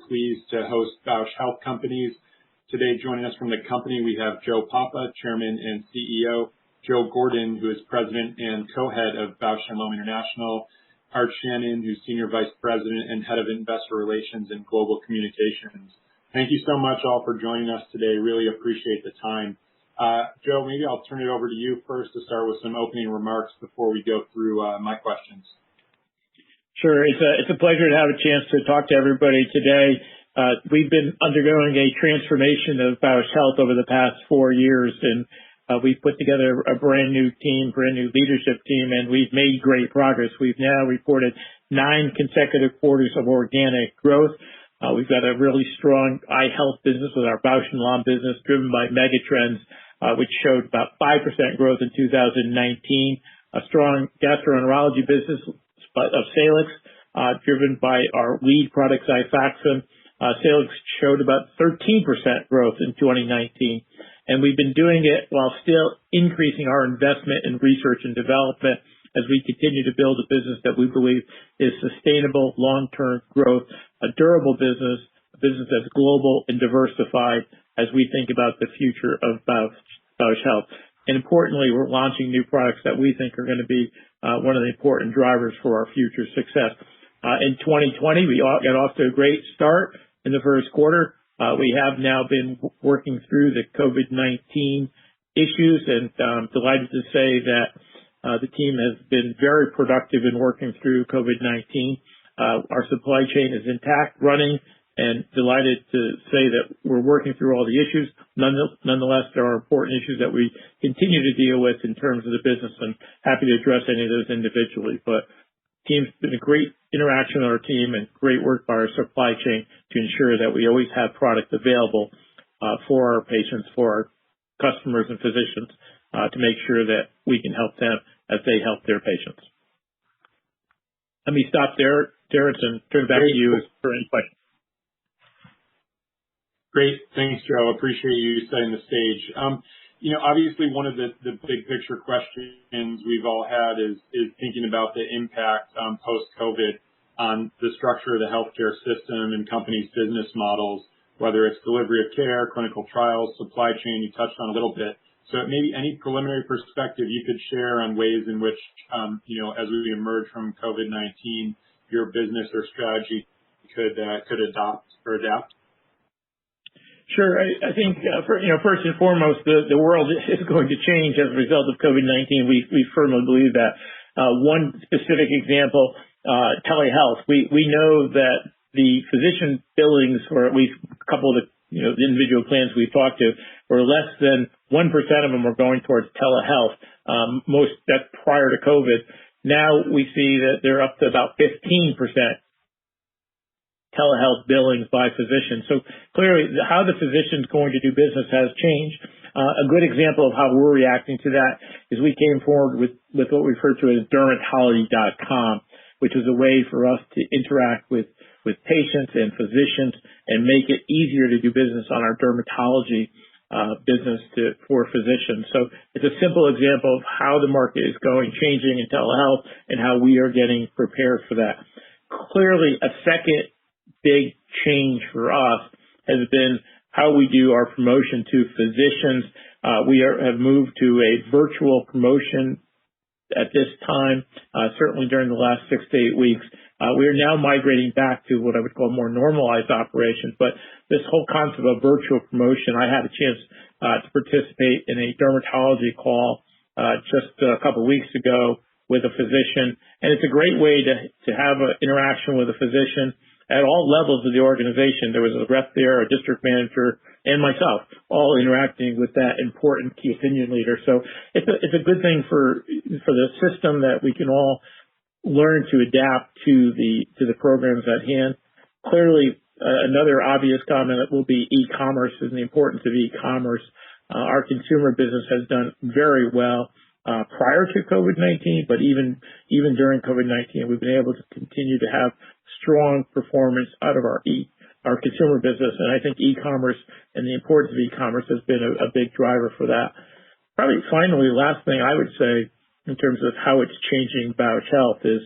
pleased to host Bausch Health Companies. Today, joining us from the company, we have Joe Papa, Chairman and CEO, Joe Gordon, who is President and Co-Head of Bausch & Lomb International, Art Shannon, who's Senior Vice President and Head of Investor Relations and Global Communications. Thank you so much all for joining us today. Really appreciate the time. Joe, maybe I'll turn it over to you first to start with some opening remarks before we go through my questions. Sure. It's a pleasure to have a chance to talk to everybody today. We've been undergoing a transformation of Bausch Health over the past 4 years, and we've put together a brand new team, brand new leadership team, and we've made great progress. We've now reported 9 consecutive quarters of organic growth. We've got a really strong eye health business with our Bausch & Lomb business driven by megatrends, which showed about 5% growth in 2019. A strong gastroenterology business of Salix, driven by our lead product, Xifaxan. Salix showed about 13% growth in 2019. And we've been doing it while still increasing our investment in research and development as we continue to build a business that we believe is sustainable, long-term growth, a durable business, a business that's global and diversified as we think about the future of Bausch Health. And importantly, we're launching new products that we think are going to be one of the important drivers for our future success. In 2020, we got off to a great start in the first quarter. We have now been working through the COVID-19 issues, and I'm delighted to say that the team has been very productive in working through COVID-19. Our supply chain is intact, running, and delighted to say that we're working through all the issues. Nonetheless, there are important issues that we continue to deal with in terms of the business, and happy to address any of those individually. But team's been a great interaction with our team and great work by our supply chain to ensure that we always have product available for our patients, for our customers and physicians, to make sure that we can help them as they help their patients. Let me stop there, Terrence, and turn it back to you for any questions. Great. Thanks, Joe. Appreciate you setting the stage. Obviously one of the big picture questions we've all had is thinking about the impact post-COVID on the structure of the healthcare system and companies' business models, whether it's delivery of care, clinical trials, supply chain, you touched on a little bit. So maybe any preliminary perspective you could share on ways in which, as we emerge from COVID-19, your business or strategy could adopt or adapt? Sure. I think, first and foremost, the world is going to change as a result of COVID-19. We firmly believe that. One specific example, telehealth. We know that the physician billings, or at least a couple of the individual plans we've talked to, were less than 1% of them were going towards telehealth. That's prior to COVID. Now we see that they're up to about 15% telehealth billings by physicians. So clearly, how the physician's going to do business has changed. A good example of how we're reacting to that is we came forward with what we refer to as Dermatology.com, which is a way for us to interact with patients and physicians and make it easier to do business on our dermatology business for physicians. So it's a simple example of how the market is changing in telehealth and how we are getting prepared for that. Clearly, a second big change for us has been how we do our promotion to physicians. We have moved to a virtual promotion at this time, certainly during the last 6 to 8 weeks. We are now migrating back to what I would call more normalized operations, but this whole concept of virtual promotion, I had a chance to participate in a dermatology call just a couple of weeks ago with a physician, and it's a great way to have an interaction with a physician at all levels of the organization. There was a rep there, a district manager, and myself, all interacting with that important key opinion leader. So it's a good thing for the system that we can all learn to adapt to the programs at hand. Clearly, another obvious comment will be e-commerce and the importance of e-commerce. Our consumer business has done very well prior to COVID-19, but even during COVID-19, we've been able to continue to have strong performance out of our consumer business. And I think e-commerce and the importance of e-commerce has been a big driver for that. Probably finally, last thing I would say in terms of how it's changing Bausch Health is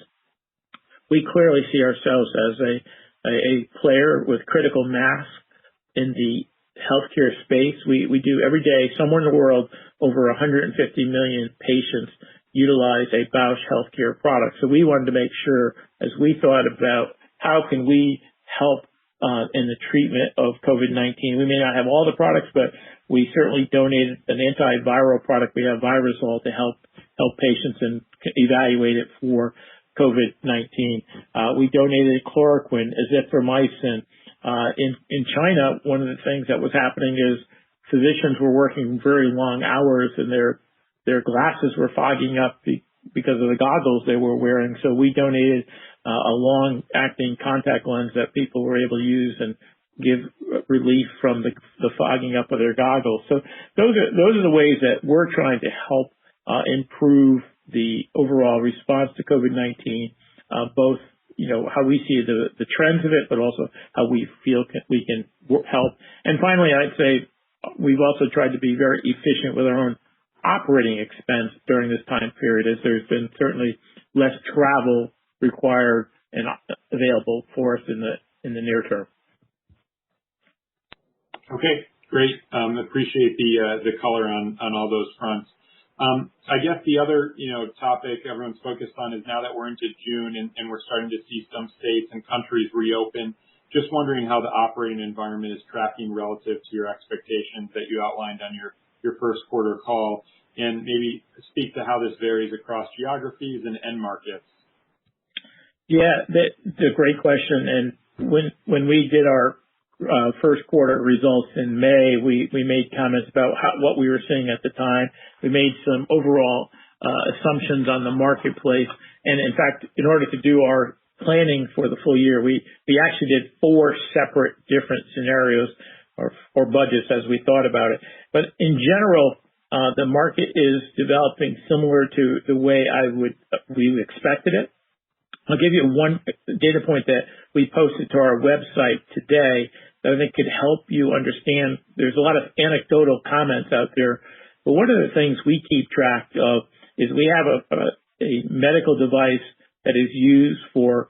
we clearly see ourselves as a player with critical mass in the healthcare space. We do every day, somewhere in the world, over 150 million patients utilize a Bausch healthcare product. So we wanted to make sure, as we thought about how can we help in the treatment of COVID-19. We may not have all the products, but we certainly donated an antiviral product. We have Virusol to help patients and evaluate it for COVID-19. We donated chloroquine, azithromycin. In China, one of the things that was happening is physicians were working very long hours and their glasses were fogging up because of the goggles they were wearing. So we donated a long-acting contact lens that people were able to use and give relief from the fogging up of their goggles. So those are the ways that we're trying to help improve the overall response to COVID-19, both how we see the trends of it, but also how we feel we can help. And finally, I'd say we've also tried to be very efficient with our own operating expense during this time period, as there's been certainly less travel required and available for us in the near term. Okay, great. Appreciate the color on all those fronts. I guess the other, topic everyone's focused on is now that we're into June and we're starting to see some states and countries reopen, just wondering how the operating environment is tracking relative to your expectations that you outlined on your first quarter call, and maybe speak to how this varies across geographies and end markets. Yeah, that's a great question. And when we did our first quarter results in May, we made comments about what we were seeing at the time. We made some overall assumptions on the marketplace. And in fact, in order to do our planning for the full year, we actually did 4 separate different scenarios or budgets as we thought about it. But in general, the market is developing similar to the way we expected it. I'll give you one data point that we posted to our website today that I think could help you understand. There's a lot of anecdotal comments out there, but one of the things we keep track of is we have a medical device that is used for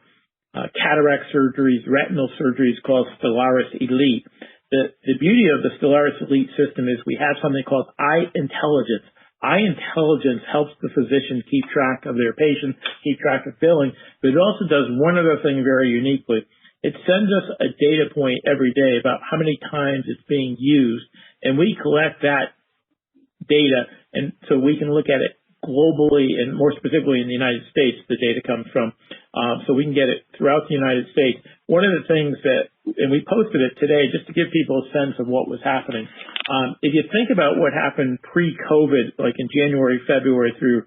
cataract surgeries, retinal surgeries, called Stellaris Elite. The beauty of the Stellaris Elite system is we have something called Eye Intelligence. Eye Intelligence helps the physician keep track of their patients, keep track of billing, but it also does one other thing very uniquely. It sends us a data point every day about how many times it's being used, and we collect that data, and so we can look at it globally and more specifically in the United States, the data comes from, so we can get it throughout the United States. One of the things and we posted it today just to give people a sense of what was happening. If you think about what happened pre-COVID, like in January, February through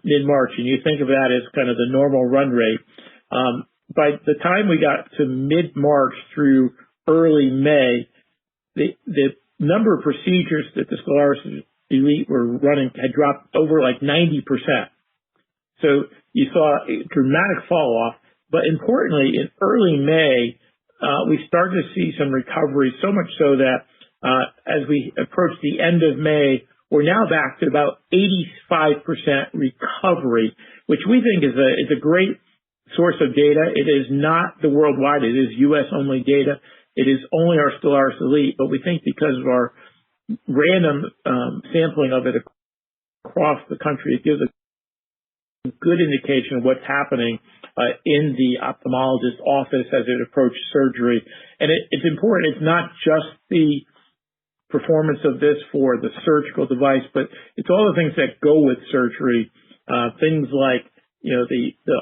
mid-March, and you think of that as kind of the normal run rate, by the time we got to mid-March through early May, the number of procedures that the Stellaris Elite were running had dropped over like 90%. So you saw a dramatic fall off, but importantly, in early May, we started to see some recovery, so much so that as we approach the end of May, we're now back to about 85% recovery, which we think is a great source of data. It is not the worldwide. It is U.S. only data. It is only our Stellaris Elite, but we think because of our random sampling of it across the country, it gives a good indication of what's happening in the ophthalmologist's office as it approaches surgery. And it's important. It's not just the performance of this for the surgical device, but it's all the things that go with surgery. Things like, the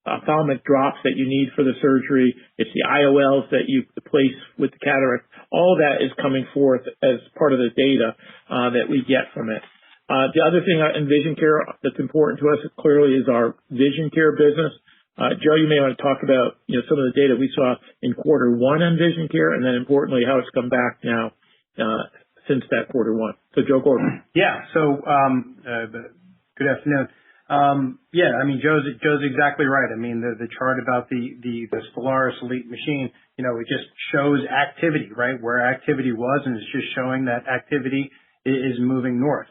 ophthalmic drops that you need for the surgery. It's the IOLs that you place with the cataract. All that is coming forth as part of the data that we get from it. The other thing in vision care that's important to us clearly is our vision care business. Joe, you may want to talk about some of the data we saw in quarter 1 on vision care, and then importantly how it's come back now since that quarter 1. So Joe Gordon. Yeah. So good afternoon. Joe's exactly right. I mean, the chart about the Stellaris Elite machine, it just shows activity, right? Where activity was, and it's just showing that activity is moving north.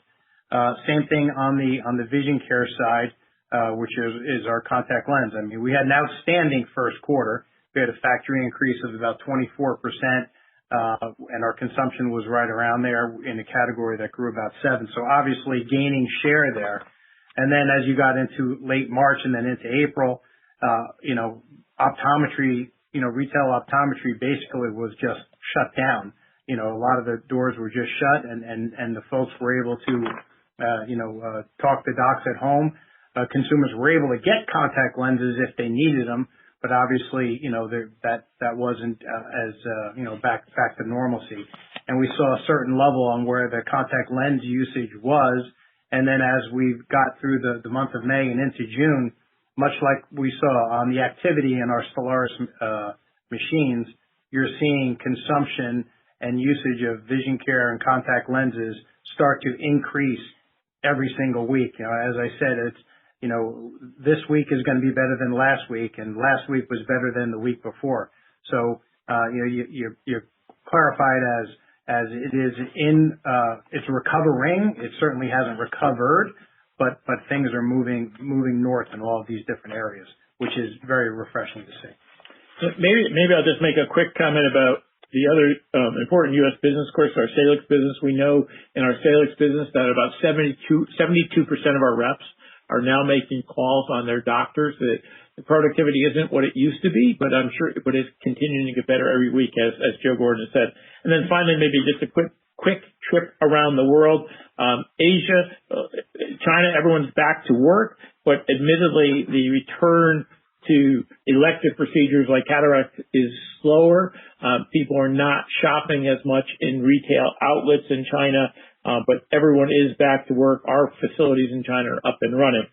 Same thing on the vision care side. which is our contact lens. I mean, we had an outstanding first quarter. We had a factory increase of about 24%, and our consumption was right around there in a category that grew about 7%. So obviously gaining share there. And then as you got into late March and then into April, optometry, retail optometry basically was just shut down. A lot of the doors were just shut and the folks were able to, talk to docs at home. Consumers were able to get contact lenses if they needed them, but obviously, that wasn't back to normalcy. And we saw a certain level on where the contact lens usage was. And then as we got through the month of May and into June, much like we saw on the activity in our Stellaris machines, you're seeing consumption and usage of vision care and contact lenses start to increase every single week. As I said, it's this week is going to be better than last week, and last week was better than the week before. So you're clarified as it is it's recovering. It certainly hasn't recovered, but things are moving north in all of these different areas, which is very refreshing to see. Maybe I'll just make a quick comment about the other important U.S. business, of course, our Salix business. We know in our Salix business that about 72% of our reps are now making calls on their doctors. The productivity isn't what it used to be, but it's continuing to get better every week, as Joe Gordon said. And then finally, maybe just a quick trip around the world. Asia, China, everyone's back to work, but admittedly, the return to elective procedures like cataract is slower. People are not shopping as much in retail outlets in China, but everyone is back to work. Our facilities in China are up and running.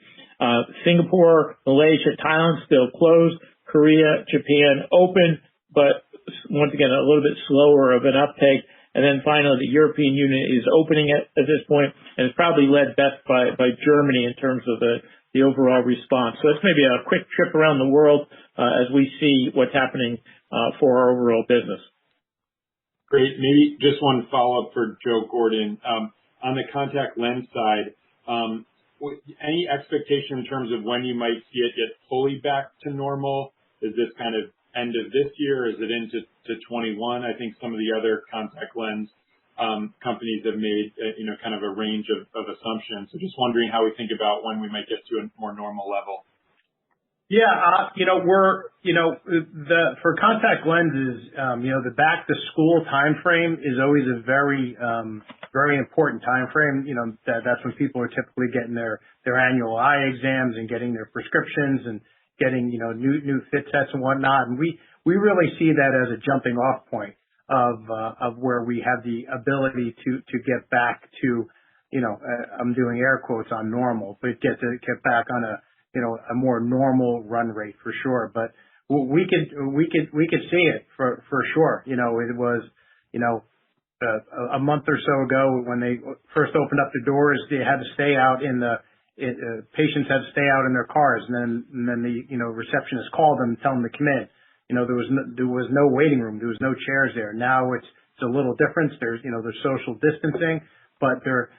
Singapore, Malaysia, Thailand still closed. Korea, Japan open, but once again, a little bit slower of an uptake. And then finally, the European Union is opening at this point, and it's probably led best by Germany in terms of the overall response. So that's maybe a quick trip around the world as we see what's happening for our overall business. Great. Maybe just one follow-up for Joe Gordon. On the contact lens side, any expectation in terms of when you might see it get fully back to normal? Is this kind of end of this year? Is it into 21? I think some of the other contact lens companies have made kind of a range of assumptions. So just wondering how we think about when we might get to a more normal level. Yeah, for contact lenses, the back to school time frame is always a very important time frame. That's when people are typically getting their annual eye exams and getting their prescriptions and getting, new fit sets and whatnot. And we really see that as a jumping off point of where we have the ability to get back to, I'm doing air quotes on normal, but get back on a more normal run rate for sure. But we could see it for sure. It was, a month or so ago when they first opened up the doors, they had to stay out patients had to stay out in their cars, and then the receptionist called them and tell them to come in. There was no waiting room. There was no chairs there. Now it's a little different. There's social distancing, but their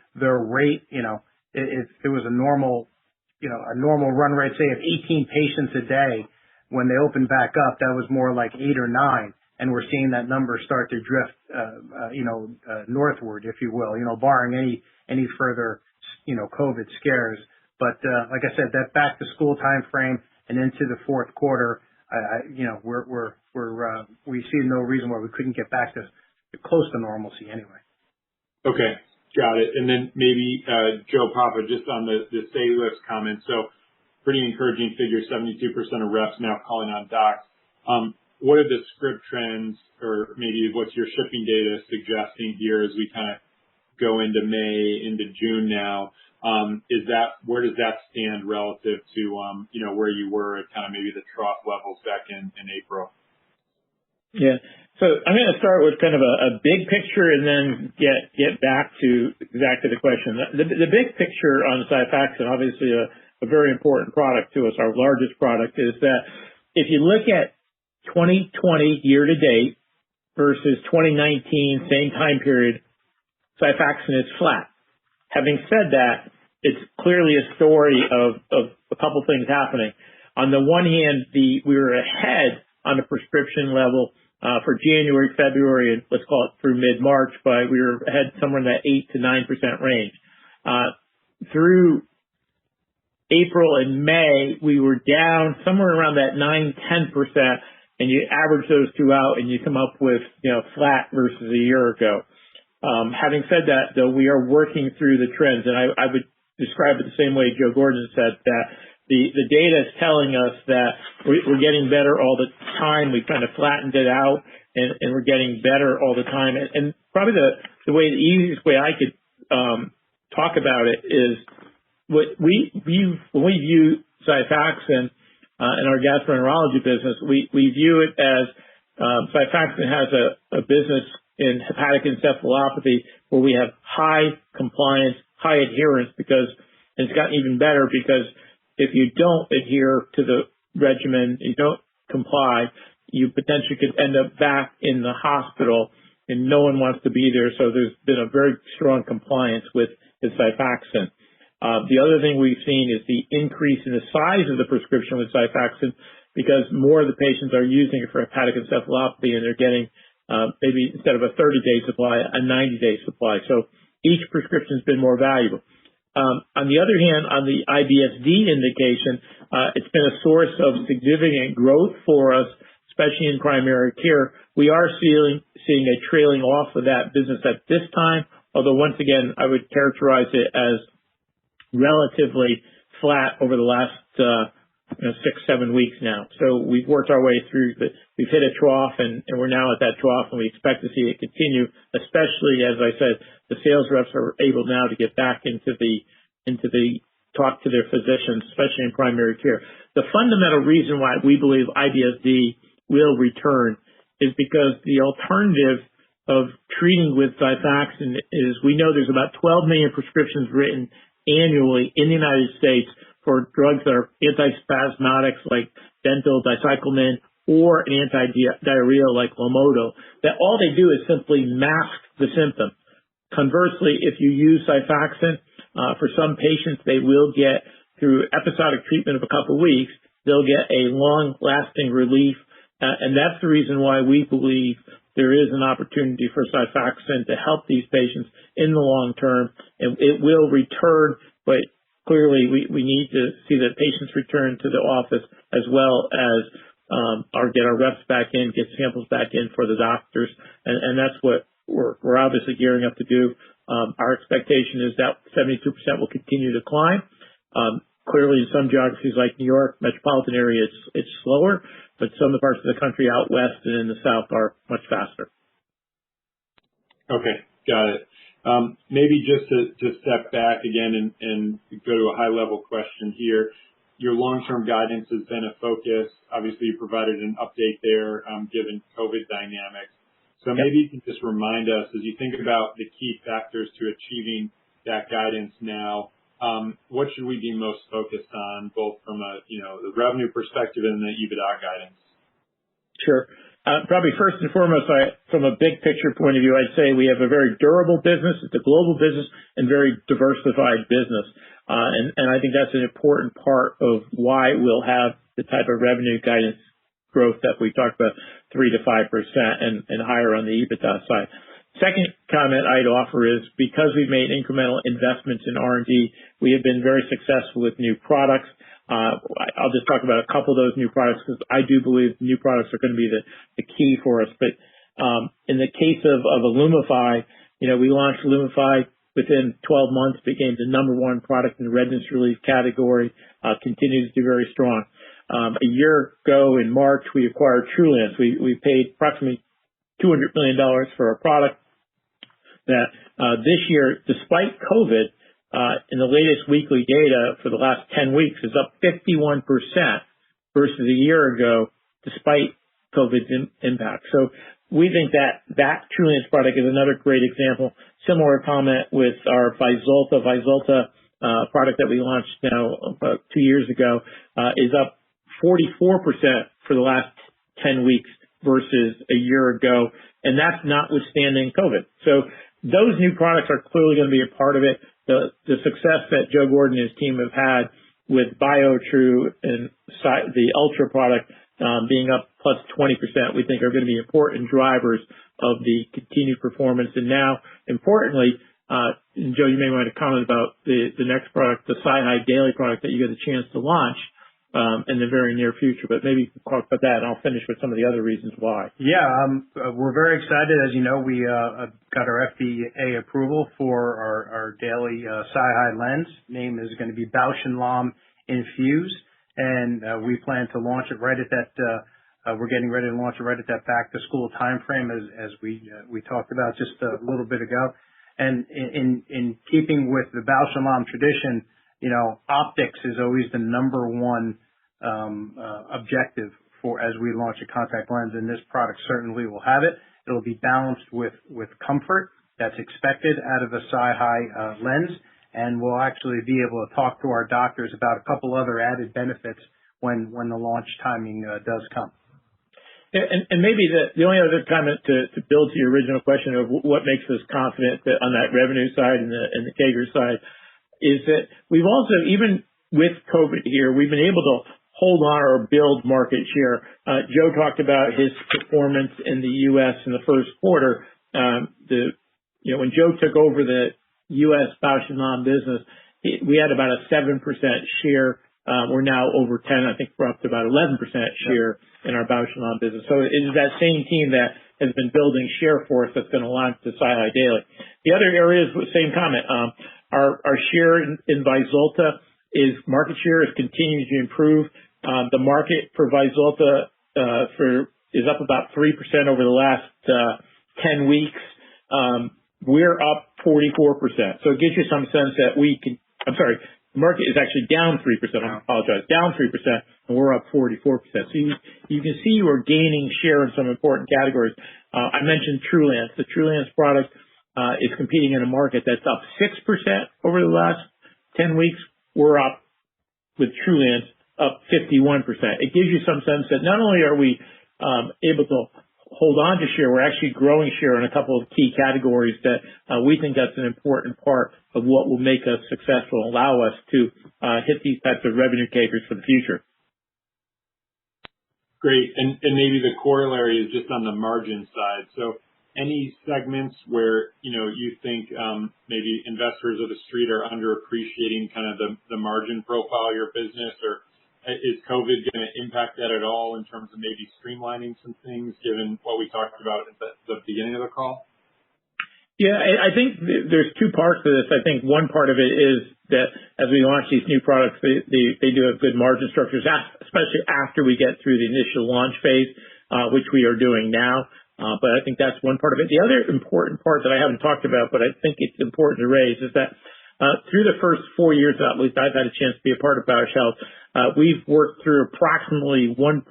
rate, if it was a normal run rate, say of 18 patients a day, when they opened back up, that was more like 8 or 9. And we're seeing that number start to drift, northward, if you will, barring any further, COVID scares. But, like I said, that back to school time frame and into the fourth quarter, we see no reason why we couldn't get back to close to normalcy anyway. Okay. Got it. And then maybe, Joe Papa, just on the Salix comment. So pretty encouraging figure, 72% of reps now calling on docs. What are the script trends, or maybe what's your shipping data suggesting here as we kind of go into May, into June now? Where does that stand relative to, where you were at kind of maybe the trough levels back in April? Yeah. So I'm going to start with kind of a big picture and then get back to exactly the question. The big picture on Xifaxan, obviously a very important product to us, our largest product, is that if you look at 2020 year to date versus 2019 same time period, Xifaxan is flat. Having said that, it's clearly a story of a couple things happening. On the one hand, we were ahead on the prescription level for January, February, and let's call it through mid-March, but we were ahead somewhere in that 8 to 9% range. Through April and May, we were down somewhere around that 9-10%, and you average those two out, and you come up with flat versus a year ago. Having said that, though, we are working through the trends, and I would describe it the same way Joe Gordon said, that the data is telling us that we're getting better all the time. We kind of flattened it out, and we're getting better all the time. And probably the easiest way I could talk about it is when we view Xifaxan in our gastroenterology business, we view it as Xifaxan has a business in hepatic encephalopathy where we have high compliance, high adherence, because and it's gotten even better because if you don't adhere to the regimen, you don't comply, you potentially could end up back in the hospital, and no one wants to be there. So there's been a very strong compliance with Xifaxan. The other thing we've seen is the increase in the size of the prescription with Xifaxan because more of the patients are using it for hepatic encephalopathy, and they're getting maybe instead of a 30-day supply, a 90-day supply. So each prescription has been more valuable. On the other hand, on the IBS-D indication, it's been a source of significant growth for us, especially in primary care. We are seeing a trailing off of that business at this time, although once again, I would characterize it as relatively flat over the last 6-7 weeks now. So we've worked our way through, we've hit a trough, and we're now at that trough, and we expect to see it continue, especially, as I said, the sales reps are able now to get back into the talk to their physicians, especially in primary care. The fundamental reason why we believe IBS-D will return is because the alternative of treating with Xifaxan is we know there's about 12 million prescriptions written annually in the United States for drugs that are antispasmodics like dental, dicyclomine, or an anti-diarrhea like Lomotil, that all they do is simply mask the symptom. Conversely, if you use Xifaxan, for some patients, they will get, through episodic treatment of a couple of weeks, they'll get a long-lasting relief, and that's the reason why we believe there is an opportunity for Xifaxan to help these patients in the long term, and it will return, but clearly we need to see that patients return to the office as well as get our reps back in, get samples back in for the doctors, and that's what we're obviously gearing up to do. Our expectation is that 72% will continue to climb. Clearly in some geographies like New York, metropolitan area, it's slower, but some of the parts of the country out west and in the south are much faster. Okay, got it. Maybe just to step back again and go to a high-level question here. Your long-term guidance has been a focus. Obviously, you provided an update there given COVID dynamics. So maybe you can just remind us, as you think about the key factors to achieving that guidance now, what should we be most focused on, both from the revenue perspective and the EBITDA guidance? Sure. Probably first and foremost, from a big picture point of view, I'd say we have a very durable business. It's a global business and very diversified business. And I think that's an important part of why we'll have the type of revenue guidance growth that we talked about, 3 to 5% and higher on the EBITDA side. Second comment I'd offer is because we've made incremental investments in R&D, we have been very successful with new products. I'll just talk about a couple of those new products because I do believe new products are going to be the key for us. But in the case of Illumify, we launched Illumify within 12 months, became the #1 product in the redness relief category, continues to do very strong. A year ago in March, we acquired Trulance. We paid approximately $200 million for a product that this year, despite COVID, in the latest weekly data for the last 10 weeks is up 51% versus a year ago, despite COVID's impact. So we think that Trulance product is another great example. Similar comment with our Vyzulta product that we launched now about 2 years ago, is up 44% for the last 10 weeks versus a year ago, and that's notwithstanding COVID. So those new products are clearly going to be a part of it. The success that Joe Gordon and his team have had with BioTrue and the Ultra product being up plus 20%, we think are going to be important drivers of the continued performance. And now, importantly, and Joe, you may want to comment about the next product, the SiHy Daily product that you get a chance to launch in the very near future. But maybe you can talk about that, and I'll finish with some of the other reasons why. Yeah, we're very excited. As you know, we got our FDA approval for our daily SiHy lens. Name is going to be Bausch & Lomb Infuse, and we plan to launch it right at that. We're getting ready to launch it right at that back-to-school timeframe, as we talked about just a little bit ago. And in keeping with the Bausch & Lomb tradition, you know, optics is always the number one objective for as we launch a contact lens, and this product certainly will have it. It'll be balanced with comfort that's expected out of a SiHy lens, and we'll actually be able to talk to our doctors about a couple other added benefits when the launch timing does come. And maybe the only other comment to build to your original question of what makes us confident that on that revenue side and the CAGR side is that we've also, even with COVID here, we've been able to hold on or build market share. Joe talked about his performance in the U.S. in the first quarter. When Joe took over the U.S. Bausch & Lomb business, we had about a 7% share. We're now over 10. I think we're up to about 11% share in our Bausch & Lomb business. So it is that same team that has been building share for us that's going to launch the SiHy Daily. The other areas, same comment. Our share in Vyzulta market share is continuing to improve. The market for Vyzulta is up about 3% over the last 10 weeks. We're up 44%. So it gives you some sense that the market is actually down 3%. I apologize. Down 3%, and we're up 44%. So you can see we're gaining share in some important categories. I mentioned TrueLance. The TrueLance product is competing in a market that's up 6% over the last 10 weeks. We're up with TrueLance up 51%. It gives you some sense that not only are we able to hold on to share, we're actually growing share in a couple of key categories that we think that's an important part of what will make us successful and allow us to hit these types of revenue CAGRs for the future. Great. And maybe the corollary is just on the margin side. So any segments where, you think maybe investors of the street are underappreciating kind of the margin profile of your business, or is COVID going to impact that at all in terms of maybe streamlining some things, given what we talked about at the beginning of the call? Yeah, I think there's two parts to this. I think one part of it is that as we launch these new products, they do have good margin structures, especially after we get through the initial launch phase, which we are doing now. But I think that's one part of it. The other important part that I haven't talked about, but I think it's important to raise, is that through the first 4 years, at least I've had a chance to be a part of Bausch Health, we've worked through approximately $1.2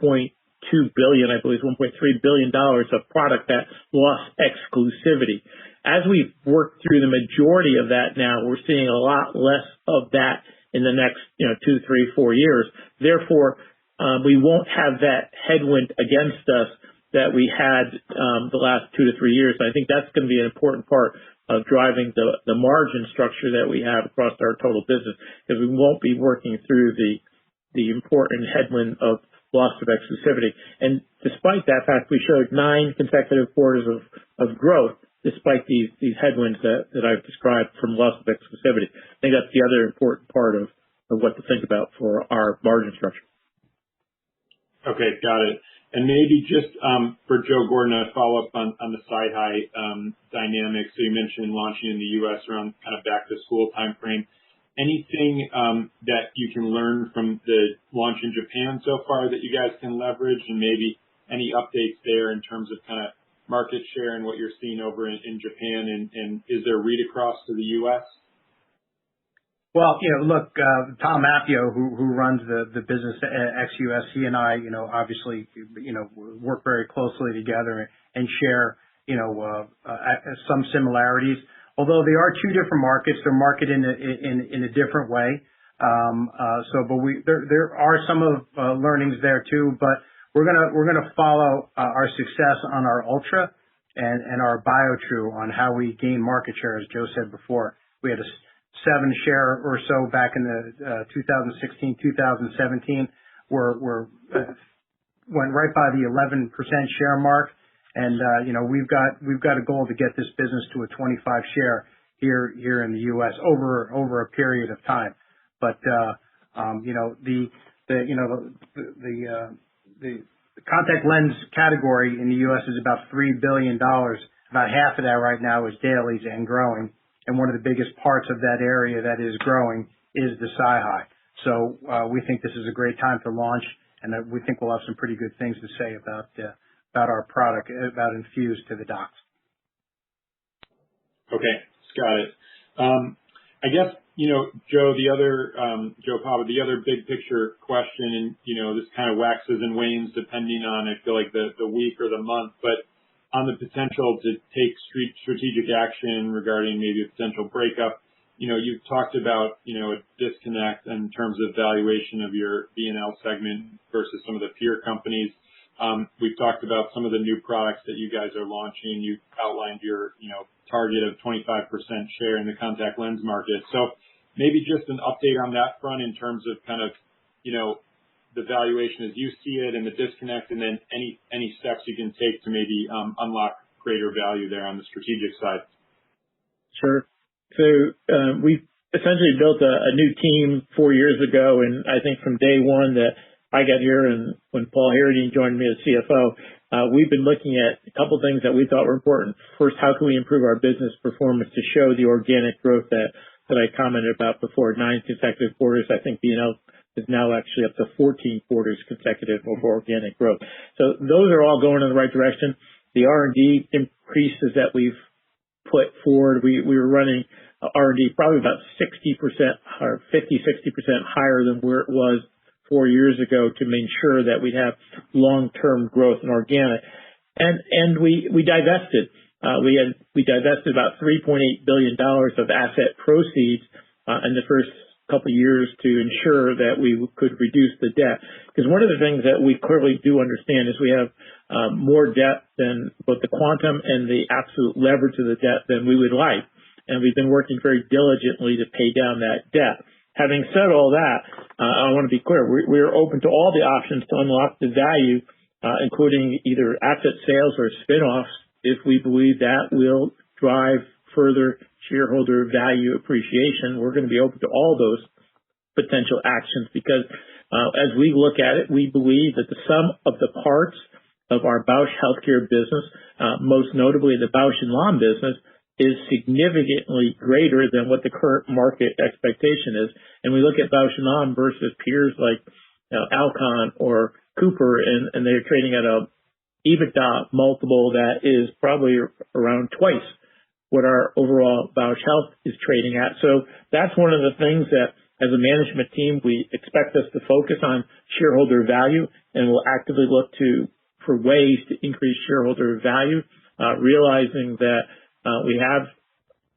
billion, I believe $1.3 billion of product that lost exclusivity. As we've worked through the majority of that now, we're seeing a lot less of that in the next 2, 3, 4 years. Therefore, we won't have that headwind against us that we had the last 2 to 3 years. And I think that's going to be an important part of driving the margin structure that we have across our total business, because we won't be working through the important headwind of loss of exclusivity. And despite that fact, we showed 9 consecutive quarters of growth despite these headwinds that I've described from loss of exclusivity. I think that's the other important part of what to think about for our margin structure. Okay, got it. And maybe just for Joe Gordon, a follow-up on the SiHy dynamics. So you mentioned launching in the U.S. around kind of back-to-school timeframe. Anything that you can learn from the launch in Japan so far that you guys can leverage, and maybe any updates there in terms of kind of market share and what you're seeing over in Japan, and is there read across to the U.S.? Well, look, Tom Appio, who runs the business ex-US, he and I, obviously, work very closely together and share, some similarities. Although they are two different markets, they're marketed in a different way. But there are some of learnings there too. But we're gonna follow our success on our Ultra and our BioTrue on how we gain market share. As Joe said before, we had a 7 share or so back in the 2016, 2017. Went right by the 11% share mark, and we've got a goal to get this business to a 25 share here in the U.S. over a period of time. But the contact lens category in the U.S. is about $3 billion. About half of that right now is dailies and growing. And one of the biggest parts of that area that is growing is the SiHy. So we think this is a great time to launch, and we think we'll have some pretty good things to say about our product, about Infuse to the docs. Okay, got it. I guess, Joe, Joe Pava, the other big picture question, and, this kind of waxes and wanes depending on, I feel like, the week or the month, but on the potential to take strategic action regarding maybe a potential breakup. You've talked about, a disconnect in terms of valuation of your B&L segment versus some of the peer companies. We've talked about some of the new products that you guys are launching. You've outlined your, target of 25% share in the contact lens market. So maybe just an update on that front in terms of kind of, the valuation as you see it and the disconnect, and then any steps you can take to maybe unlock greater value there on the strategic side. Sure. So we essentially built a new team 4 years ago, and I think from day one that I got here and when Paul Harradine joined me as CFO, we've been looking at a couple things that we thought were important. First, how can we improve our business performance to show the organic growth that I commented about before, 9 consecutive quarters. I think B&L is now actually up to 14 quarters consecutive of organic growth. So those are all going in the right direction. The R&D increases that we've put forward, we were running R&D probably about 60% or 50, 60% higher than where it was 4 years ago to make sure that we'd have long-term growth and organic. And we divested. We divested about $3.8 billion of asset proceeds in the first couple of years to ensure that we could reduce the debt. Because one of the things that we clearly do understand is we have more debt than both the quantum and the absolute leverage of the debt than we would like. And we've been working very diligently to pay down that debt. Having said all that, I want to be clear, we're open to all the options to unlock the value, including either asset sales or spin-offs, if we believe that will drive further shareholder value appreciation. We're going to be open to all those potential actions because as we look at it, we believe that the sum of the parts of our Bausch Healthcare business, most notably the Bausch & Lomb business, is significantly greater than what the current market expectation is. And we look at Bausch & Lomb versus peers like Alcon or Cooper, and they're trading at a EBITDA multiple that is probably around twice what our overall Bausch Health is trading at. So that's one of the things that as a management team, we expect us to focus on shareholder value, and we'll actively look for ways to increase shareholder value, realizing that we have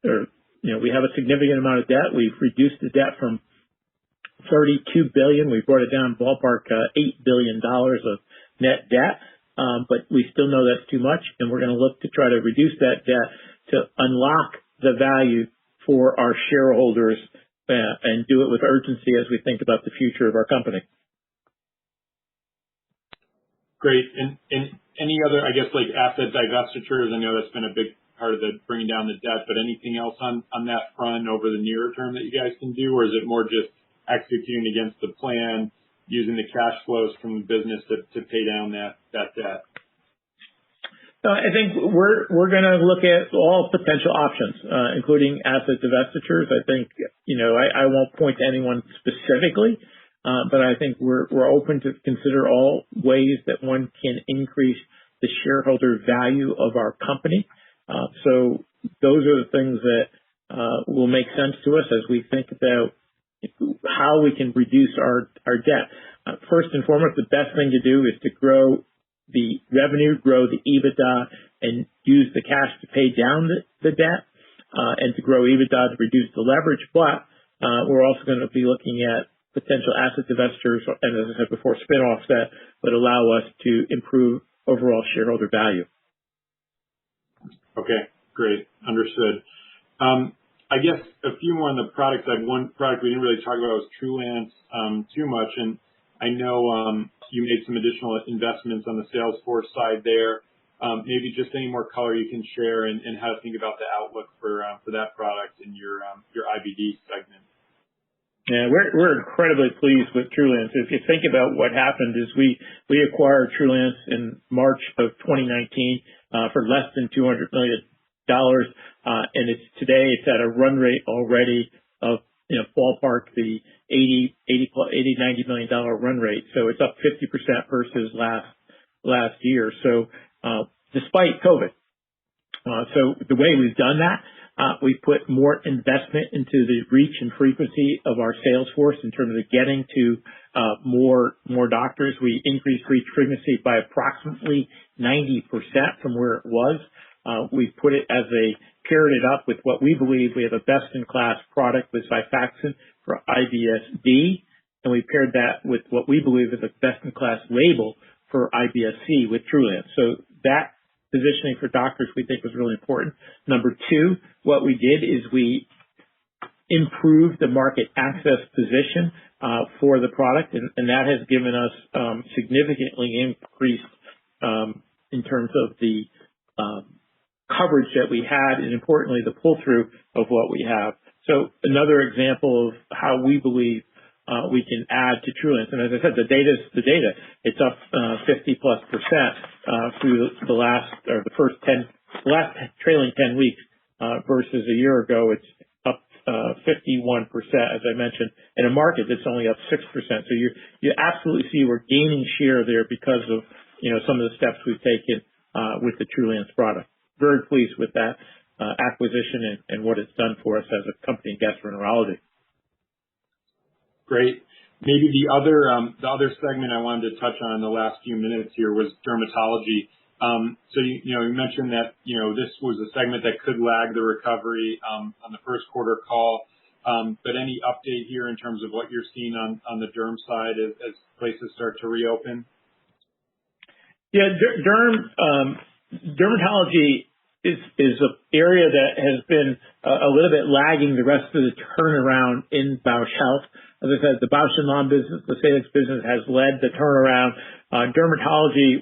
a significant amount of debt. We've reduced the debt from $32 billion. We brought it down ballpark $8 billion of net debt. But we still know that's too much, and we're going to look to try to reduce that debt to unlock the value for our shareholders and do it with urgency as we think about the future of our company. Great. And any other, I guess, like asset divestitures? I know that's been a big part of the bringing down the debt, but anything else on that front over the nearer term that you guys can do, or is it more just executing against the plan, using the cash flows from the business to pay down that debt? I think we're going to look at all potential options, including asset divestitures. I think, I won't point to anyone specifically, but I think we're open to consider all ways that one can increase the shareholder value of our company. So those are the things that will make sense to us as we think about how we can reduce our debt. First and foremost, the best thing to do is to grow the revenue, grow the EBITDA, and use the cash to pay down the debt, and to grow EBITDA to reduce the leverage. But we're also going to be looking at potential asset divestitures, and as I said before, spin-offs that would allow us to improve overall shareholder value. Okay, great. Understood. I guess a few more on the products. I have one product we didn't really talk about was Trulance too much, and I know you made some additional investments on the sales force side there. Maybe just any more color you can share and how to think about the outlook for that product in your IBD segment. Yeah, we're incredibly pleased with Trulance. If you think about what happened is we acquired Trulance in March of 2019 for less than $200 million, and it's at a run rate already of ballpark the $80-90 million run rate. So it's up 50% versus last year. So despite COVID, so the way we've done that. We put more investment into the reach and frequency of our sales force in terms of getting to more doctors. We increased reach frequency by approximately 90% from where it was. We put it paired it up with what we believe we have a best-in-class product with Xifaxan for IBS-D, and we paired that with what we believe is a best-in-class label for IBS-C with Trulance. So that positioning for doctors we think was really important. Number two, what we did is we improved the market access position for the product, and that has given us significantly increased in terms of the coverage that we had, and importantly, the pull-through of what we have. So another example of how we believe we can add to Trulance. And as I said, the data. It's up 50+% through the last trailing 10 weeks versus a year ago. It's up 51%, as I mentioned, in a market that's only up 6%. So you absolutely see we're gaining share there because of some of the steps we've taken with the Trulance product. Very pleased with that acquisition and what it's done for us as a company in gastroenterology. Great. Maybe the other segment I wanted to touch on in the last few minutes here was dermatology. So you mentioned that this was a segment that could lag the recovery on the first quarter call. But any update here in terms of what you're seeing on the derm side as places start to reopen? Yeah, dermatology is an area that has been a little bit lagging the rest of the turnaround in Bausch Health. As I said, the Bausch & Lomb business, the Salix business has led the turnaround. Dermatology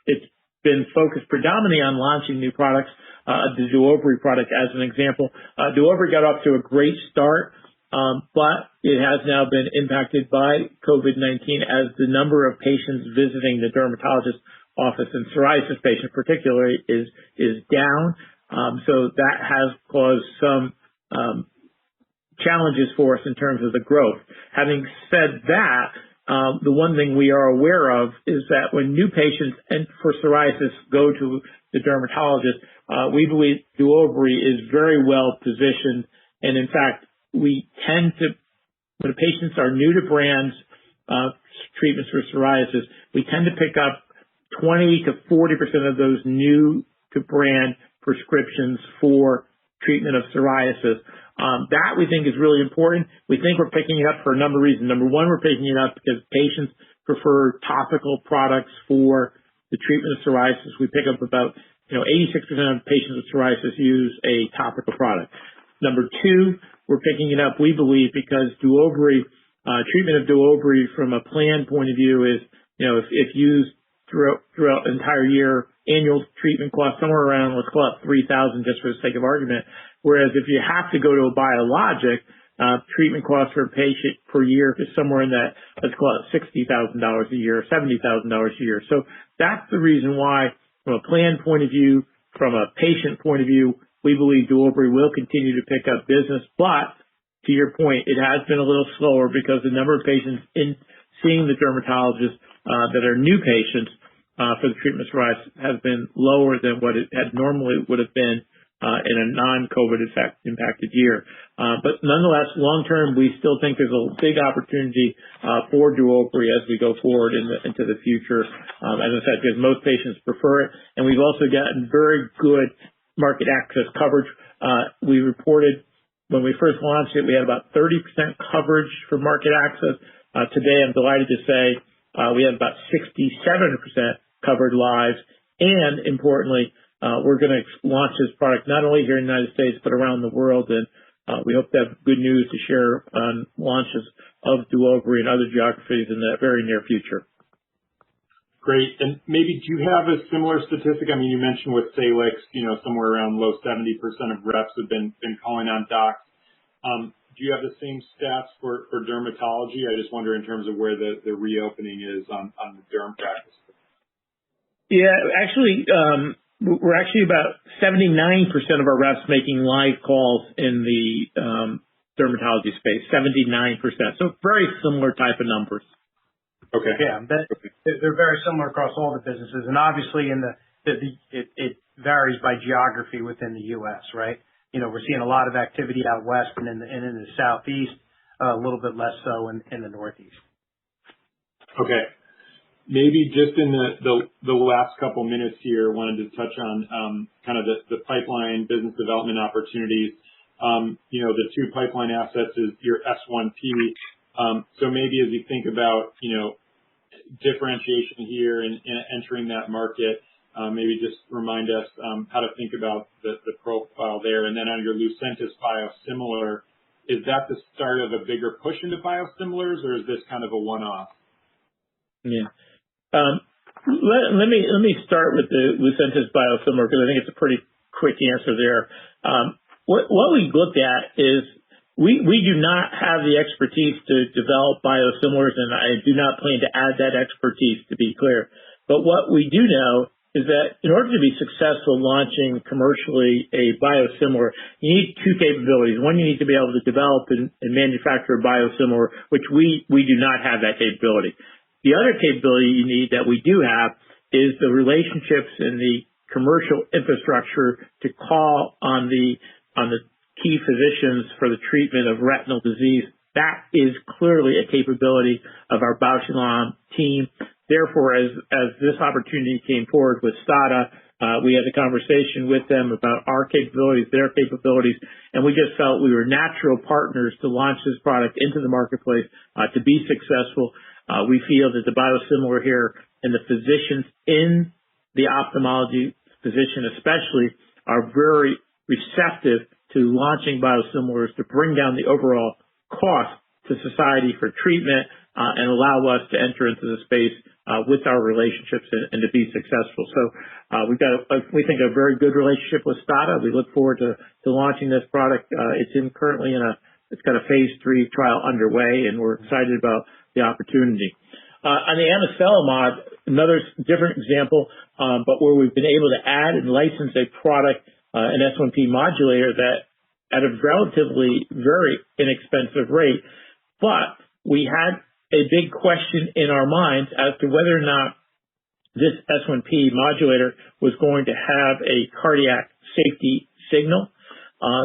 it's been focused predominantly on launching new products. The Duobri product as an example. Duobri got off to a great start, but it has now been impacted by COVID-19 as the number of patients visiting the dermatologist office, and psoriasis patients particularly, is down. So that has caused some challenges for us in terms of the growth. Having said that, the one thing we are aware of is that when new patients for psoriasis go to the dermatologist, we believe Duobri is very well positioned. And in fact, we tend to, when patients are new to brands, treatments for psoriasis, we tend to pick up 20 to 40% of those new to brand prescriptions for treatment of psoriasis. That we think is really important. We think we're picking it up for a number of reasons. Number one, we're picking it up because patients prefer topical products for the treatment of psoriasis. We pick up about 86% of patients with psoriasis use a topical product. Number two, we're picking it up, we believe, because Duobri, treatment of Duobri from a plan point of view is, if used throughout the entire year, annual treatment costs somewhere around, let's call it $3,000 just for the sake of argument. Whereas if you have to go to a biologic, treatment costs for a patient per year is somewhere in that, let's call it $60,000 a year, $70,000 a year. So that's the reason why, from a plan point of view, from a patient point of view, we believe Duobri will continue to pick up business. But to your point, it has been a little slower because the number of patients in seeing the dermatologist that are new patients for the treatment of psoriasis has been lower than what it had normally would have been in a non-COVID impacted year. But nonetheless, long term, we still think there's a big opportunity for Duobri as we go forward into the future. As I said, because most patients prefer it, and we've also gotten very good market access coverage. We reported when we first launched it, we had about 30% coverage for market access. Today, I'm delighted to say we have about 67% covered lives, and importantly, we're going to launch this product not only here in the United States, but around the world. And we hope to have good news to share on launches of Duovery and other geographies in the very near future. Great. And maybe do you have a similar statistic? I mean, you mentioned with Salix, somewhere around low 70% of reps have been calling on docs. Do you have the same stats for dermatology? I just wonder in terms of where the reopening is on the derm practice. Yeah, actually, we're actually about 79% of our reps making live calls in the dermatology space, 79%. So very similar type of numbers. Okay. Yeah, they're very similar across all the businesses, and obviously it varies by geography within the U.S. Right? We're seeing a lot of activity out west and in the southeast, a little bit less so in the northeast. Okay. Maybe just in the last couple minutes here, wanted to touch on kind of the pipeline business development opportunities. The two pipeline assets is your S1P. So maybe as you think about differentiation here and entering that market, maybe just remind us how to think about the profile there. And then on your Lucentis biosimilar, is that the start of a bigger push into biosimilars, or is this kind of a one-off? Yeah. Let me start with the Lucentis biosimilar, because I think it's a pretty quick answer there. What we looked at is we do not have the expertise to develop biosimilars, and I do not plan to add that expertise, to be clear. But what we do know is that in order to be successful launching commercially a biosimilar, you need two capabilities. One, you need to be able to develop and manufacture a biosimilar, which we do not have that capability. The other capability you need that we do have is the relationships and the commercial infrastructure to call on the key physicians for the treatment of retinal disease. That is clearly a capability of our Bausch & Lomb team. Therefore, as this opportunity came forward with STADA, we had a conversation with them about our capabilities, their capabilities, and we just felt we were natural partners to launch this product into the marketplace to be successful. We feel that the biosimilar here and the physicians in the ophthalmology physician especially are very receptive to launching biosimilars to bring down the overall cost to society for treatment and allow us to enter into the space with our relationships and to be successful. So we've got, we think, a very good relationship with STADA. We look forward to launching this product. It's currently it's got a phase 3 trial underway, and we're excited about the opportunity. On the amiselimod, another different example, but where we've been able to add and license a product, an S1P modulator that at a relatively very inexpensive rate, but we had a big question in our minds as to whether or not this S1P modulator was going to have a cardiac safety signal.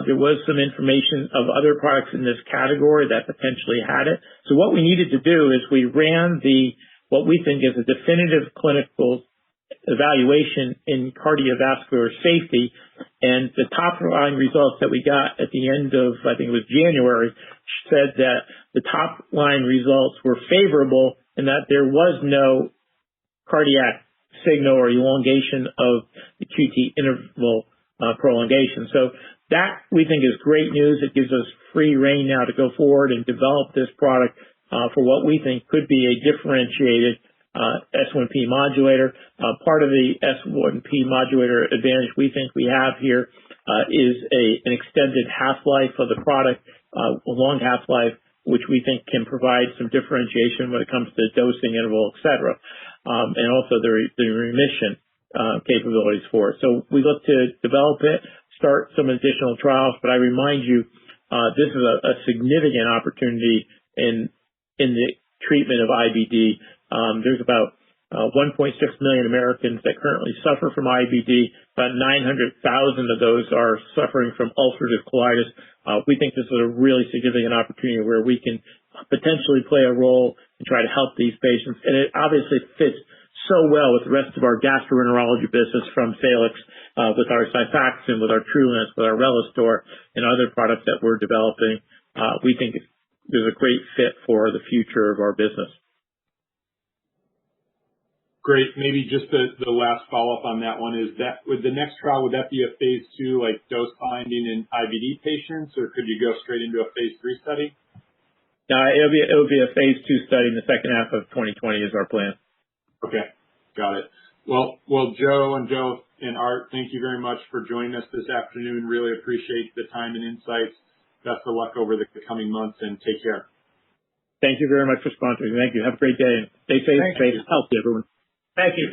There was some information of other products in this category that potentially had it. So what we needed to do is we ran what we think is a definitive clinical evaluation in cardiovascular safety, and the top line results that we got at the end of, I think it was January, said that the top line results were favorable and that there was no cardiac signal or elongation of the QT interval prolongation. So that we think is great news. It gives us free rein now to go forward and develop this product for what we think could be a differentiated S1P modulator. Part of the S1P modulator advantage we think we have here is an extended half-life of the product, a long half-life, which we think can provide some differentiation when it comes to dosing interval, et cetera, and also the remission capabilities for it. So we look to develop it, start some additional trials, but I remind you, this is a significant opportunity in the treatment of IBD. There's about 1.6 million Americans that currently suffer from IBD. About 900,000 of those are suffering from ulcerative colitis. We think this is a really significant opportunity where we can potentially play a role and try to help these patients. And it obviously fits so well with the rest of our gastroenterology business from Salix, with our Xifaxan, with our Trulance, with our Relistor, and other products that we're developing. We think there's a great fit for the future of our business. Great. Maybe just the last follow-up on that one is that with the next trial, would that be a phase 2, like dose finding in IBD patients, or could you go straight into a phase 3 study? No, it'll be a phase 2 study in the second half of 2020 is our plan. Okay. Got it. Well, Joe and Art, thank you very much for joining us this afternoon. Really appreciate the time and insights. Best of luck over the coming months, and take care. Thank you very much for sponsoring. Thank you. Have a great day, and stay safe, stay healthy, everyone. Thank you.